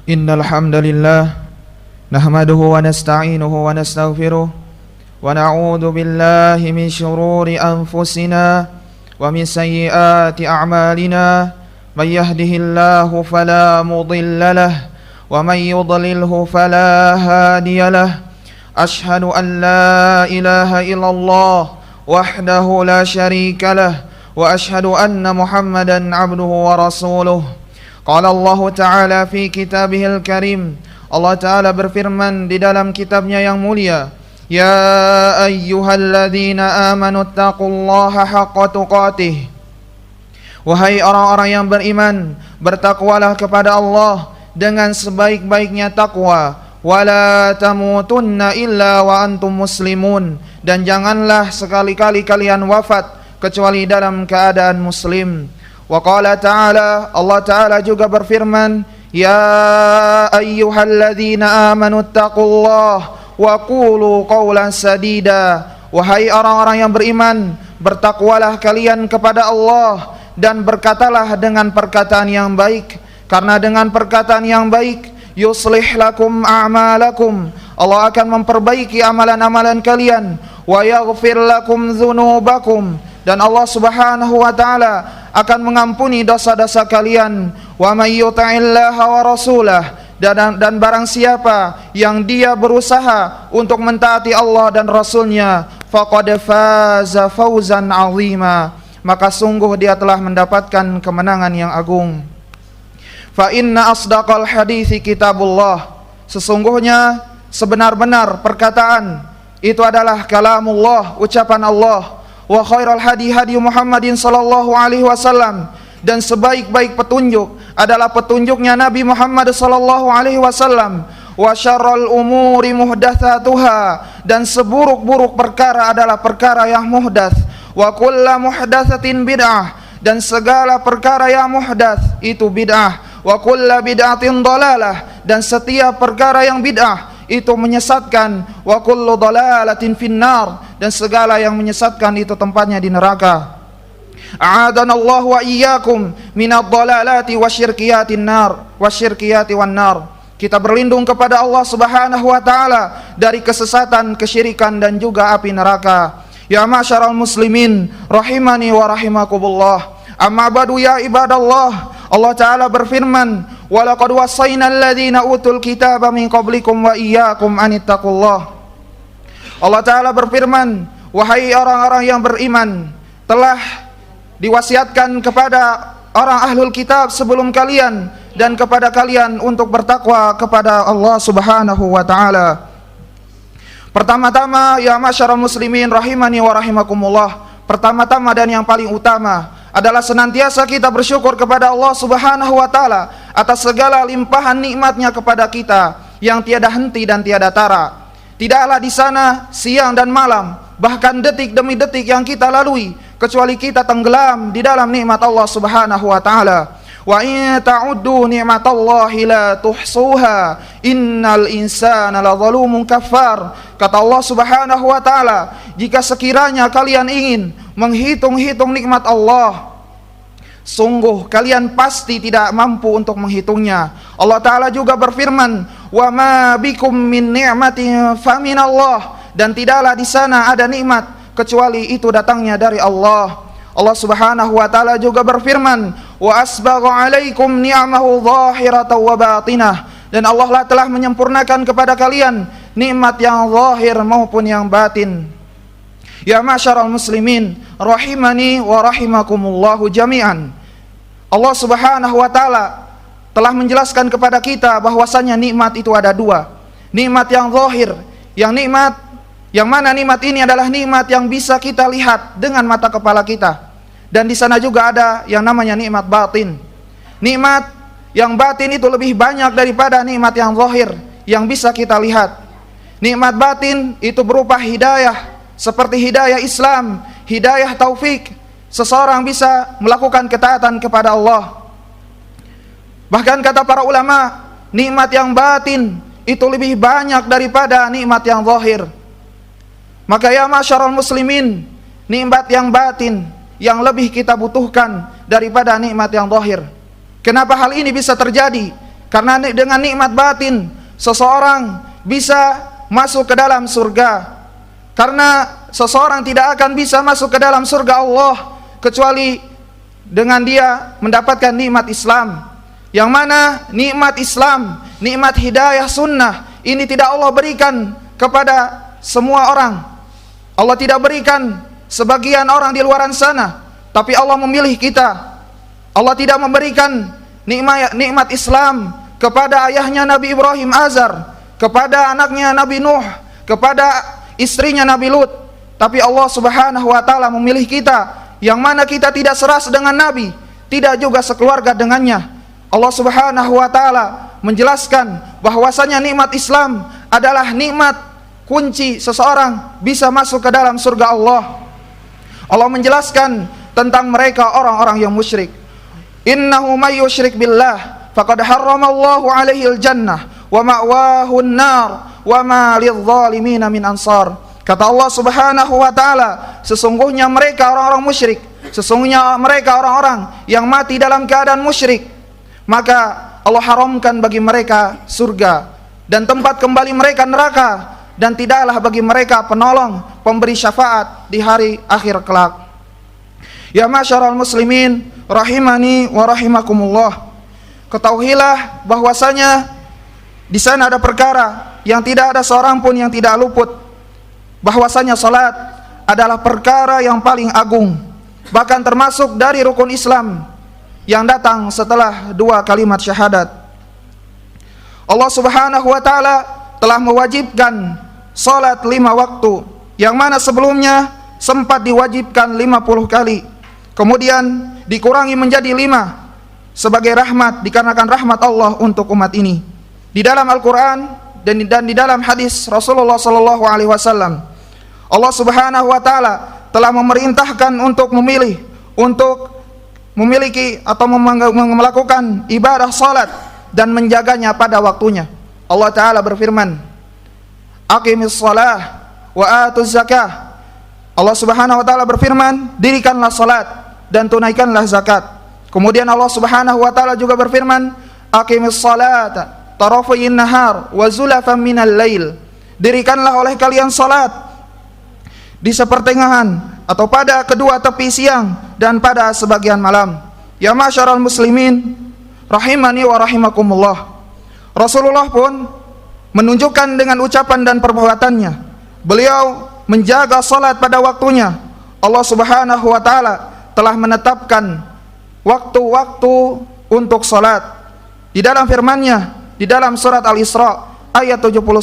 Innal hamdalillah nahmaduhu wa nasta'inuhu wa nastaghfiruh wa na'udzu billahi min shururi anfusina wa min sayyiati a'malina may yahdihillahu fala mudilla lahu wa may yudlilhu fala hadiya lahu ashhadu an la ilaha illallah wahdahu la syarika lahu wa ashhadu anna Muhammadan 'abduhu wa rasuluh. Qala Allah Ta'ala fi kitabihil karim. Allah Ta'ala berfirman di dalam kitabnya yang mulia, ya ayyuhalladzina amanu taqullaha haqqa tuqatih. Wahai orang-orang yang beriman, bertakwalah kepada Allah dengan sebaik-baiknya takwa. Wala tamutunna illa wa antum muslimun. Dan janganlah sekali-kali kalian wafat kecuali dalam keadaan muslim. Wa qala ta'ala, Allah Ta'ala juga berfirman, ya ayyuhalladzina amanu taqullaha wa qulu qawlan sadida. Wahai orang-orang yang beriman, bertakwalah kalian kepada Allah dan berkatalah dengan perkataan yang baik, karena dengan perkataan yang baik yuslih lakum a'malakum, Allah akan memperbaiki amalan-amalan kalian, wa yaghfir lakum dzunubakum, dan Allah Subhanahu wa taala akan mengampuni dosa-dosa kalian. Wa may yuti'illaha wa rasulah, dan barang siapa yang dia berusaha untuk mentaati Allah dan Rasulnya, faqad faza fawzan 'azima, maka sungguh dia telah mendapatkan kemenangan yang agung. Fa inna asdaqal hadithi kitabullah, sesungguhnya sebenar-benar perkataan itu adalah kalamullah, ucapan Allah. Wa khairal hadi hadi Muhammadin sallallahu alaihi wasallam, dan sebaik-baik petunjuk adalah petunjuknya Nabi Muhammad sallallahu alaihi wasallam. Wa syarrul umuri muhdatsatuha, dan seburuk-buruk perkara adalah perkara yang muhdats. Wa kullu muhdatsatin bid'ah, dan segala perkara yang muhdats itu bid'ah. Wa kullu bid'atin dhalalah, dan setiap perkara yang bid'ah itu menyesatkan. Wa kullu dhalalatin finnar, dan segala yang menyesatkan itu tempatnya di neraka. A'adanallahu wa iyyakum minadh dhalalati wasyirkiyatin nar wasyirkiyati wan nar. Kita berlindung kepada Allah Subhanahu wa taala dari kesesatan, kesyirikan dan juga api neraka. Ya ma'syaral muslimin rahimani wa rahimakumullah. Amma ba'du ya ibadallah, Allah Ta'ala berfirman, walaqad wasaynal ladzina utul kitaba min qablikum wa iyyakum anittaqullah. Allah Ta'ala berfirman, wahai orang-orang yang beriman, telah diwasiatkan kepada orang ahlul kitab sebelum kalian dan kepada kalian untuk bertakwa kepada Allah Subhanahu wa taala. Pertama-tama ya ma'syaral muslimin rahimani wa rahimakumullah, pertama-tama dan yang paling utama adalah senantiasa kita bersyukur kepada Allah Subhanahu wa taala atas segala limpahan nikmatnya kepada kita yang tiada henti dan tiada tara. Tidaklah di sana siang dan malam, bahkan detik demi detik yang kita lalui, kecuali kita tenggelam di dalam nikmat Allah Subhanahu wa taala. Wa in ta'uddu ni'matallahi la tuhsuha innal insana ladzalumun kafar. Kata Allah Subhanahu wa taala, jika sekiranya kalian ingin menghitung-hitung nikmat Allah, sungguh kalian pasti tidak mampu untuk menghitungnya. Allah Ta'ala juga berfirman, wa ma bikum min ni'matin faminallah, dan tidaklah di sana ada nikmat kecuali itu datangnya dari Allah. Allah Subhanahu wa taala juga berfirman, wa asbagha 'alaikum ni'amahu dhahiratan wa batinah, dan Allah telah menyempurnakan kepada kalian nikmat yang zahir maupun yang batin. Ya ma'syaral muslimin rahimani wa rahimakumullahu jami'an. Allah Subhanahu wa taala telah menjelaskan kepada kita bahwasanya nikmat itu ada dua. Nikmat yang zahir, yang mana nikmat ini adalah nikmat yang bisa kita lihat dengan mata kepala kita. Dan di sana juga ada yang namanya nikmat batin. Nikmat yang batin itu lebih banyak daripada nikmat yang zahir yang bisa kita lihat. Nikmat batin itu berupa hidayah, seperti hidayah Islam, hidayah taufik. Seseorang bisa melakukan ketaatan kepada Allah. Bahkan kata para ulama, nikmat yang batin itu lebih banyak daripada nikmat yang zahir. Maka ya ma'syaral muslimin, nikmat yang batin yang lebih kita butuhkan daripada nikmat yang zahir. Kenapa hal ini bisa terjadi? Karena dengan nikmat batin seseorang bisa masuk ke dalam surga. Karena seseorang tidak akan bisa masuk ke dalam surga Allah kecuali dengan dia mendapatkan nikmat Islam. Yang mana nikmat Islam, nikmat hidayah sunnah ini tidak Allah berikan kepada semua orang. Allah tidak berikan sebagian orang di luaran sana, tapi Allah memilih kita. Allah tidak memberikan nikmat Islam kepada ayahnya Nabi Ibrahim Azar, kepada anaknya Nabi Nuh, kepada istrinya Nabi Lut. Tapi Allah Subhanahu wa taala memilih kita, yang mana kita tidak seras dengan Nabi, tidak juga sekeluarga dengannya. Allah Subhanahu wa taala menjelaskan bahwasanya nikmat Islam adalah nikmat kunci seseorang bisa masuk ke dalam surga Allah. Allah menjelaskan tentang mereka orang-orang yang musyrik. Innahu may yusyrik billah faqad harramallahu alaihil jannah wa ma'wahu an-nar wa ma lidh-dhalimin min ansar. Kata Allah Subhanahu wa taala, sesungguhnya mereka orang-orang musyrik, sesungguhnya mereka orang-orang yang mati dalam keadaan musyrik, maka Allah haramkan bagi mereka surga dan tempat kembali mereka neraka, dan tidaklah bagi mereka penolong, pemberi syafaat di hari akhir kelak. Ya masyarul muslimin rahimani wa rahimakumullah. Ketahuilah bahwasanya di sana ada perkara yang tidak ada seorang pun yang tidak luput. Bahwasanya salat adalah perkara yang paling agung, bahkan termasuk dari rukun Islam yang datang setelah 2 kalimat syahadat. Allah Subhanahu wa taala telah mewajibkan salat 5 waktu, yang mana sebelumnya sempat diwajibkan 50 kali. Kemudian dikurangi menjadi 5 sebagai rahmat, dikarenakan rahmat Allah untuk umat ini. Di dalam Al-Quran dan di dalam hadis Rasulullah sallallahu alaihi wasallam, Allah Subhanahu wa taala telah memerintahkan untuk memilih, untuk memiliki atau melakukan ibadah salat dan menjaganya pada waktunya. Allah taala berfirman, aqimis shalah wa atuz zakah. Allah Subhanahu wa taala berfirman, dirikanlah salat dan tunaikanlah zakat. Kemudian Allah Subhanahu wa taala juga berfirman, aqimis salata tarafayn nahar wa zulafan minal lail. Dirikanlah oleh kalian salat di sepertengahan atau pada kedua tepi siang dan pada sebagian malam. Ya masyarul muslimin rahimani wa rahimakumullah. Rasulullah pun menunjukkan dengan ucapan dan perbuatannya, beliau menjaga salat pada waktunya. Allah Subhanahu wa taala telah menetapkan waktu-waktu untuk salat. Di dalam firman-Nya di dalam surat Al-Isra ayat 79,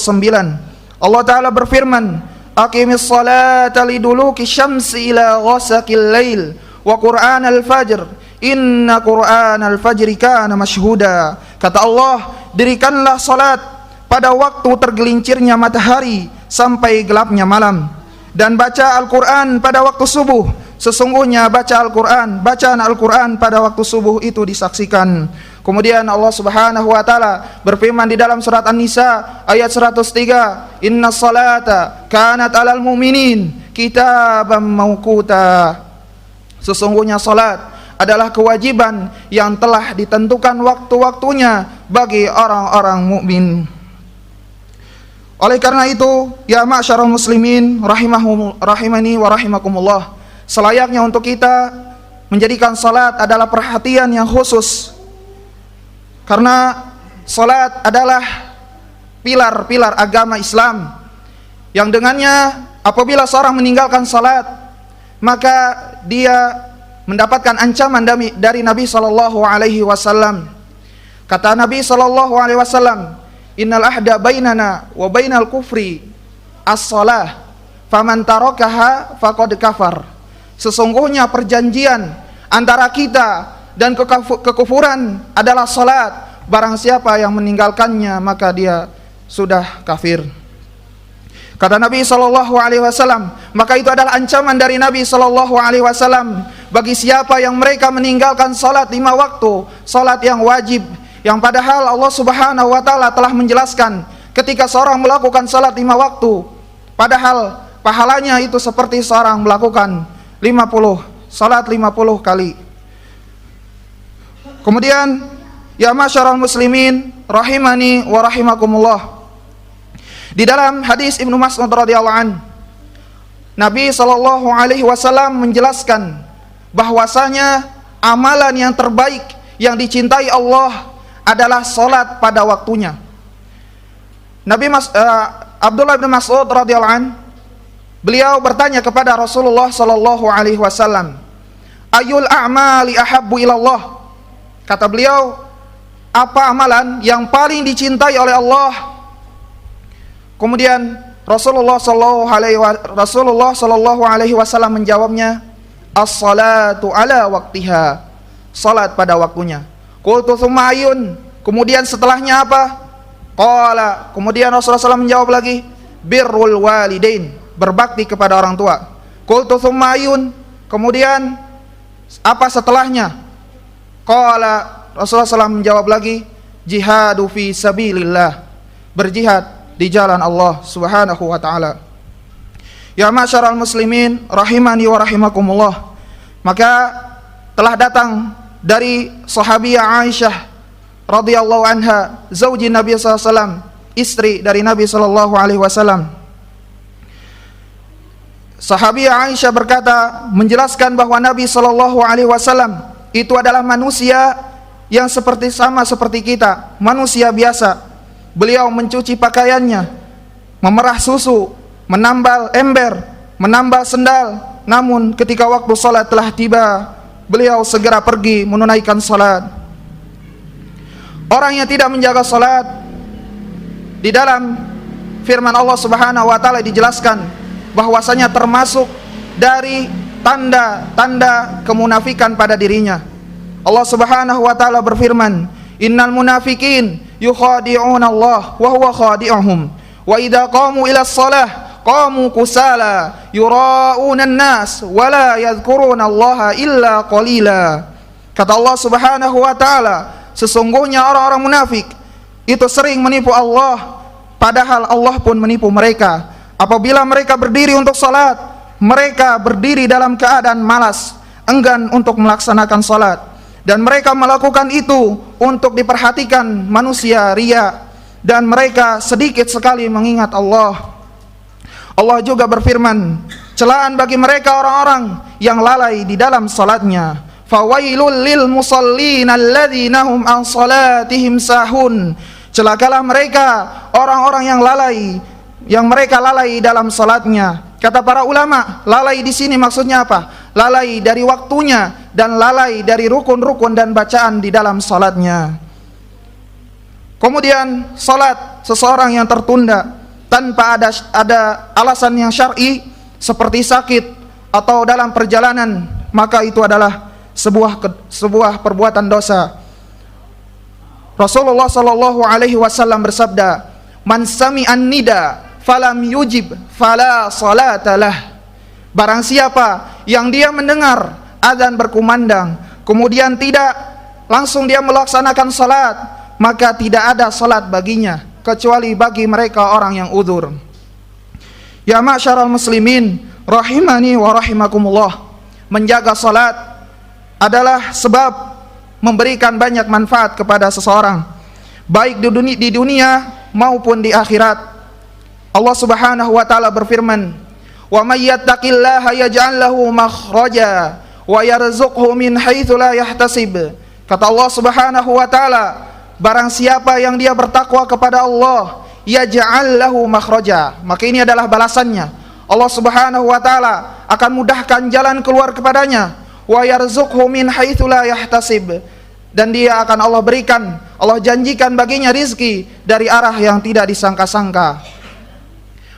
Allah taala berfirman, aqimis salata liduluki syamsi ila ghasaqil lail wa qur'anal fajr inna qur'anal fajri kana mashhuda. Kata Allah, dirikanlah salat pada waktu tergelincirnya matahari sampai gelapnya malam, dan baca Al-Quran pada waktu subuh. Sesungguhnya bacaan Al-Quran pada waktu subuh itu disaksikan. Kemudian Allah Subhanahu wa taala berfirman di dalam surat An-Nisa ayat 103, innas salata kanat 'alal mu'minin kitaban mawquta. Sesungguhnya salat adalah kewajiban yang telah ditentukan waktu-waktunya bagi orang-orang mukmin. Oleh karena itu, ya ma'syarul muslimin rahimani wa rahimakumullah, selayaknya untuk kita menjadikan salat adalah perhatian yang khusus. Karena salat adalah pilar-pilar agama Islam, yang dengannya apabila seorang meninggalkan salat, maka dia mendapatkan ancaman dari Nabi sallallahu alaihi wasallam. Kata Nabi sallallahu alaihi wasallam, innal ahda bainana wa bainal kufri as-salah faman tarakaha faqad kafar. Sesungguhnya perjanjian antara kita dan kekufuran adalah salat. Barang siapa yang meninggalkannya maka dia sudah kafir. Kata Nabi sallallahu alaihi wasallam, maka itu adalah ancaman dari Nabi sallallahu alaihi wasallam bagi siapa yang mereka meninggalkan salat 5 waktu, salat yang wajib, yang padahal Allah Subhanahu wa taala telah menjelaskan ketika seorang melakukan salat 5 waktu, padahal pahalanya itu seperti seorang melakukan 50 kali. Kemudian ya masyarul muslimin rahimani wa rahimakumullah. Di dalam hadis Ibnu Mas'ud radhiyallahu an, Nabi sallallahu alaihi wasallam menjelaskan bahwasanya amalan yang terbaik yang dicintai Allah adalah salat pada waktunya. Abdullah bin Mas'ud radhiyallahu an, beliau bertanya kepada Rasulullah sallallahu alaihi wasallam, "Ayul a'mali ahabbu ilallah?" Kata beliau, apa amalan yang paling dicintai oleh Allah? Kemudian Rasulullah sallallahu alaihi wasallam menjawabnya, "As-salatu ala waqtiha." Salat pada waktunya. Qultu tsumma ayun? Kemudian setelahnya apa? Qala, kemudian Rasulullah SAW menjawab lagi, birrul walidain, berbakti kepada orang tua. Qultu tsumma ayun? Kemudian apa setelahnya? Qala, Rasulullah SAW menjawab lagi, jihadu fi sabilillah, berjihad di jalan Allah Subhanahu wa taala. Ya ma'syaral muslimin rahimani wa rahimakumullah. Maka telah datang dari sahabiyah Aisyah radhiyallahu anha, zauji Nabi sallallahu alaihi wasallam, istri dari Nabi sallallahu alaihi wasallam. Sahabiyah Aisyah berkata, menjelaskan bahwa Nabi sallallahu alaihi wasallam itu adalah manusia yang sama seperti kita, manusia biasa. Beliau mencuci pakaiannya, memerah susu, menambal ember, menambal sendal. Namun ketika waktu salat telah tiba, beliau segera pergi menunaikan salat. Orang yang tidak menjaga salat, di dalam firman Allah Subhanahu wa taala dijelaskan bahwasanya termasuk dari tanda-tanda kemunafikan pada dirinya. Allah Subhanahu wa taala berfirman, "Innal munafiqin yukhadi'una Allah wa huwa khadi'uhum wa idza qamu ila shalah qamu kusala yura'una an-nas wa la yadhkuruna Allah illa qalila." Kata Allah Subhanahu wa taala, sesungguhnya orang-orang munafik itu sering menipu Allah, padahal Allah pun menipu mereka. Apabila mereka berdiri untuk salat, mereka berdiri dalam keadaan malas, enggan untuk melaksanakan salat, dan mereka melakukan itu untuk diperhatikan manusia ria, dan mereka sedikit sekali mengingat Allah. Allah juga berfirman, celaan bagi mereka orang-orang yang lalai di dalam salatnya. Fawailul lil musallin alladzina hum an salatihim sahun. Celakalah mereka orang-orang yang mereka lalai dalam salatnya. Kata para ulama, lalai di sini maksudnya apa? Lalai dari waktunya dan lalai dari rukun-rukun dan bacaan di dalam salatnya. Kemudian salat seseorang yang tertunda tanpa ada alasan yang syar'i seperti sakit atau dalam perjalanan, maka itu adalah sebuah perbuatan dosa. Rasulullah sallallahu alaihi wasallam bersabda, "Man sami'an nida falam yujib fala salatalah." Barang siapa yang dia mendengar azan berkumandang kemudian tidak langsung dia melaksanakan salat, maka tidak ada salat baginya kecuali bagi mereka orang yang uzur. Ya ma'syaral muslimin rahimani wa rahimakumullah. Menjaga salat adalah sebab memberikan banyak manfaat kepada seseorang, baik di dunia maupun di akhirat. Allah Subhanahu wa taala berfirman, "Wa may yattaqillaha yaj'al lahu makhraja wa yarzuqhu min haitsu la yahtasib." Kata Allah Subhanahu wa taala, barang siapa yang dia bertakwa kepada Allah, yaj'al lahu makhraja, maka ini adalah balasannya. Allah Subhanahu wa taala akan mudahkan jalan keluar kepadanya. Wa yarzuqhu min haitsu la yahtasib, dan dia akan Allah janjikan baginya rizki dari arah yang tidak disangka-sangka.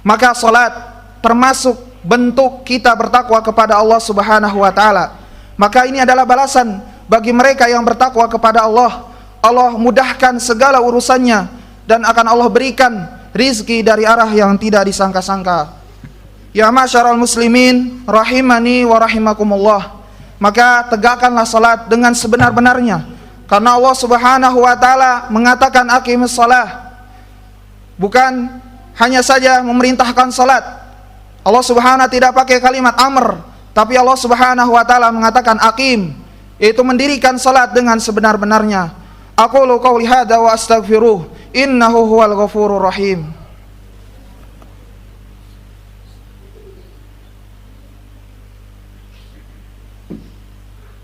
Maka salat termasuk bentuk kita bertakwa kepada Allah Subhanahu wa taala. Maka ini adalah balasan bagi mereka yang bertakwa kepada Allah. Allah mudahkan segala urusannya dan akan Allah berikan rizki dari arah yang tidak disangka-sangka. Ya ma'syaral muslimin rahimani wa rahimakumullah. Maka tegakkanlah salat dengan sebenar-benarnya, karena Allah Subhanahu wa taala mengatakan aqimus shalah. Bukan hanya saja memerintahkan salat. Allah Subhanahu tidak pakai kalimat amr, tapi Allah Subhanahu wa taala mengatakan aqim, yaitu mendirikan salat dengan sebenar-benarnya. Aqulu qawli hadza wa astaghfiruh innahu huwal ghafurur rahim.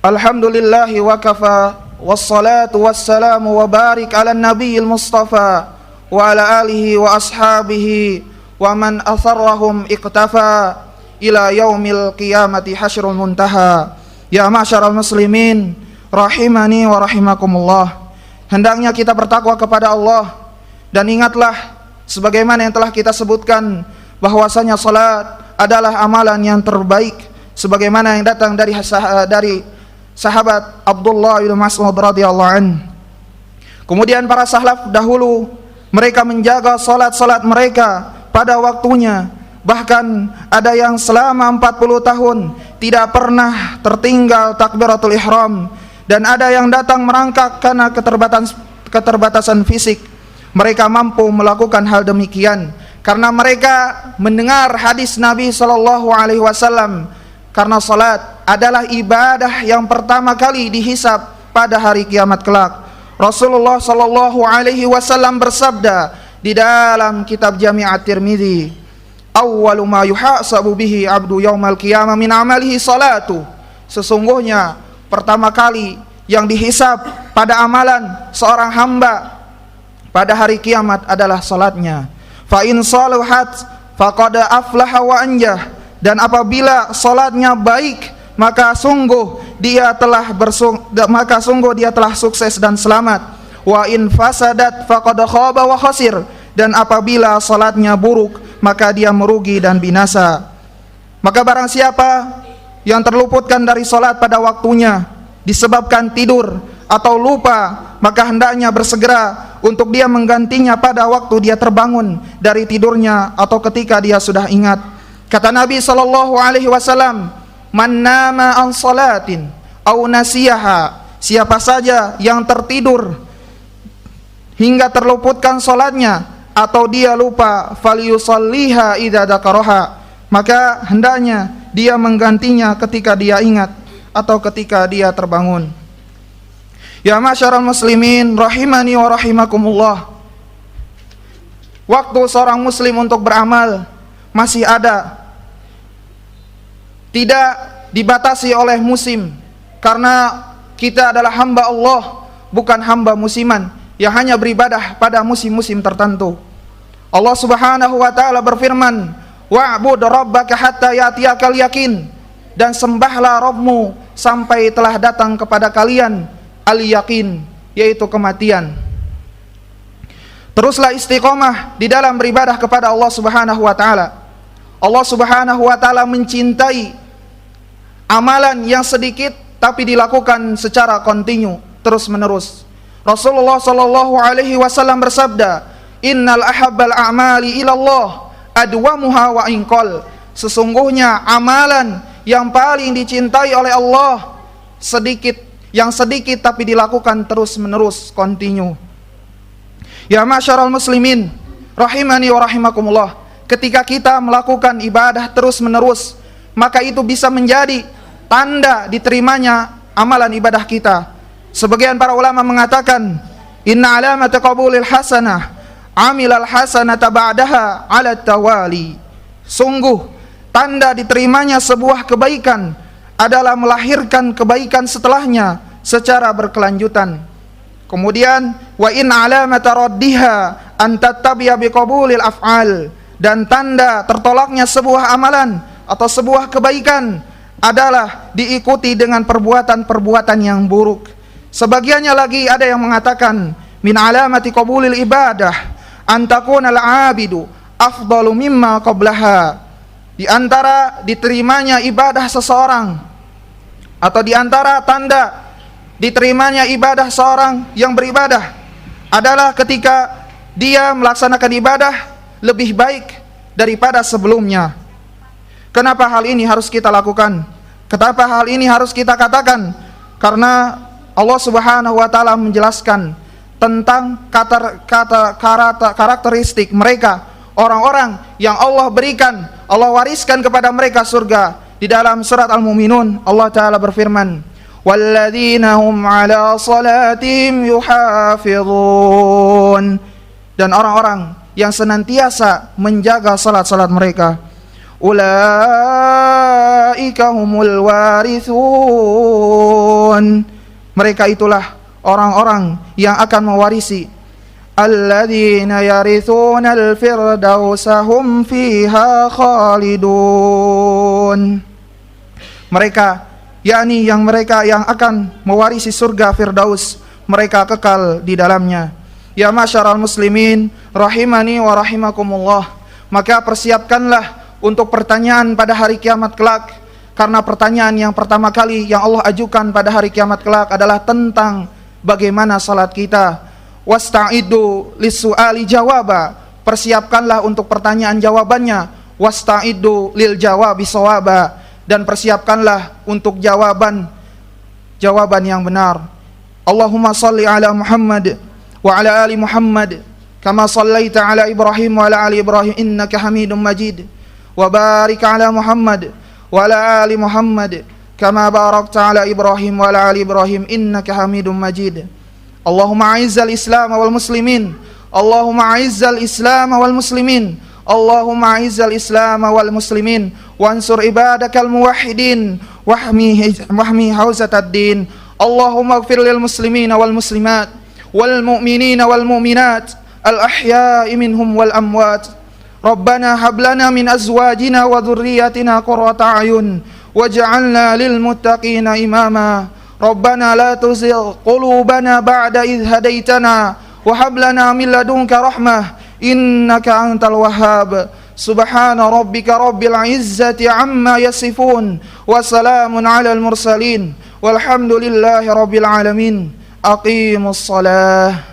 Alhamdulillahi wa kafa, wassalatu wassalamu wa barik ala nabiyil mustafa wa ala alihi wa ashabihi wa man atharrahum iqtafa ila yaumil qiyamati hasyrul muntaha. Ya ma'syaral muslimin rahimani wa rahimakumullah. Hendaknya kita bertakwa kepada Allah, dan ingatlah sebagaimana yang telah kita sebutkan bahwasanya salat adalah amalan yang terbaik sebagaimana yang datang dari sahabat Abdullah bin Mas'ud radhiyallahu an. Kemudian para salaf dahulu mereka menjaga salat-salat mereka pada waktunya, bahkan ada yang selama 40 tahun tidak pernah tertinggal takbiratul ihram, dan ada yang datang merangkak karena keterbatasan fisik. Mereka mampu melakukan hal demikian karena mereka mendengar hadis Nabi sallallahu alaihi wasallam, karena salat adalah ibadah yang pertama kali dihisab pada hari kiamat kelak. Rasulullah sallallahu alaihi wasallam bersabda di dalam kitab Jami' at-Tirmidzi, awwalu ma yuhasabu bihi 'abdu yaumal qiyamah min 'amalihi salatu. Sesungguhnya pertama kali yang dihisab pada amalan seorang hamba pada hari kiamat adalah salatnya. Fa in salahat faqad aflaha wa anjah. Dan apabila salatnya baik, maka sungguh dia telah sukses dan selamat. Wa in fasadat faqad khaba wa khasir. Dan apabila salatnya buruk, maka dia merugi dan binasa. Maka barang siapa yang terluputkan dari salat pada waktunya disebabkan tidur atau lupa, maka hendaknya bersegera untuk dia menggantinya pada waktu dia terbangun dari tidurnya atau ketika dia sudah ingat. Kata Nabi sallallahu alaihi wasallam, "Man nama an salatin aw nasiyaha." Siapa saja yang tertidur hingga terluputkan salatnya atau dia lupa, falyusalliha idza dzakaraha, maka hendaknya dia menggantinya ketika dia ingat atau ketika dia terbangun. Ya ma'syaral muslimin rahimani wa rahimakumullah. Waktu seorang muslim untuk beramal masih ada, tidak dibatasi oleh musim, karena kita adalah hamba Allah, bukan hamba musiman yang hanya beribadah pada musim-musim tertentu. Allah Subhanahu wa taala berfirman, wa'bud rabbaka hatta ya'tiyakal yakin, dan sembahlah Rabbmu sampai telah datang kepada kalian al-yakin, yaitu kematian. Teruslah istiqomah di dalam beribadah kepada Allah Subhanahu wa taala. Allah Subhanahu wa taala mencintai amalan yang sedikit tapi dilakukan secara kontinu, terus menerus. Rasulullah sallallahu alaihi wasallam bersabda, "Innal ahabbal a'mali ilallah adwamuha wa inqal." Sesungguhnya amalan yang paling dicintai oleh Allah yang sedikit tapi dilakukan terus menerus, kontinu. Ya ma'syaral muslimin rahimani wa rahimakumullah. Ketika kita melakukan ibadah terus menerus, maka itu bisa menjadi tanda diterimanya amalan ibadah kita. Sebagian para ulama mengatakan, inna alamata qabulil hasanah amilal hasanata ba'daha ala tawali. Sungguh tanda diterimanya sebuah kebaikan adalah melahirkan kebaikan setelahnya secara berkelanjutan. Kemudian wa in alamata raddiha an tattabi'a biqabulil af'al. Dan tanda tertolaknya sebuah amalan atau sebuah kebaikan adalah diikuti dengan perbuatan-perbuatan yang buruk. Sebagiannya lagi ada yang mengatakan min alamati qabulil ibadah an takuna al-'abidu afdalu mimma qablaha. Di antara diterimanya ibadah seseorang atau di antara tanda diterimanya ibadah seorang yang beribadah adalah ketika dia melaksanakan ibadah lebih baik daripada sebelumnya. Kenapa hal ini harus kita lakukan? Kenapa hal ini harus kita katakan? Karena Allah Subhanahu wa taala menjelaskan tentang karakteristik mereka, orang-orang yang Allah berikan, Allah wariskan kepada mereka surga. Di dalam surat Al-Mu'minun Allah taala berfirman, walladzina hum 'ala salatihim yuhafizun, dan orang-orang yang senantiasa menjaga salat-salat mereka. Ulaika humul warithun, mereka itulah orang-orang yang akan mewarisi. Alladzina yarithuna al-firdausa hum fiha khalidun, mereka yakni yang mereka yang akan mewarisi surga Firdaus, mereka kekal di dalamnya. Ya masyaral muslimin rahimani wa rahimakumullah, maka persiapkanlah untuk pertanyaan pada hari kiamat kelak, karena pertanyaan yang pertama kali yang Allah ajukan pada hari kiamat kelak adalah tentang bagaimana salat kita. Wasta'iddu lis-su'ali jawaba, persiapkanlah untuk pertanyaan jawabannya. Wasta'iddu lil jawabi shawaba, dan persiapkanlah untuk jawaban yang benar. Allahumma salli ala Muhammad wa ala ali Muhammad kama sallaita ala Ibrahim wa ala ali Ibrahim innaka Hamidum Majid, wa barik ala Muhammad wa ala ali Muhammad kama barakta ala Ibrahim wa ala ali Ibrahim innaka Hamidum Majid. Allahumma a'izzal Islam wal muslimin, Allahumma a'izzal Islam wal muslimin, Allahumma a'izzal Islam wal muslimin, wansur ibadakal muwahhidin wahmi hauzatad din. Allahumma ighfir lil muslimina wal muslimat wal mu'minina wal mu'minat al ahya'i minhum wal amwat. Rabbana hab lana min azwajina wa dhurriyyatina qurrata a'yun waj'alna lil muttaqina imama. Rabbana la tuzigh qulubana ba'da idh hadaitana wa hab lana min ladunka rahmah innaka antal wahhab. Subhana rabbika rabbil izzati amma yasifun wa salamun alal mursalin walhamdulillahi rabbil alamin. Aqimus salah.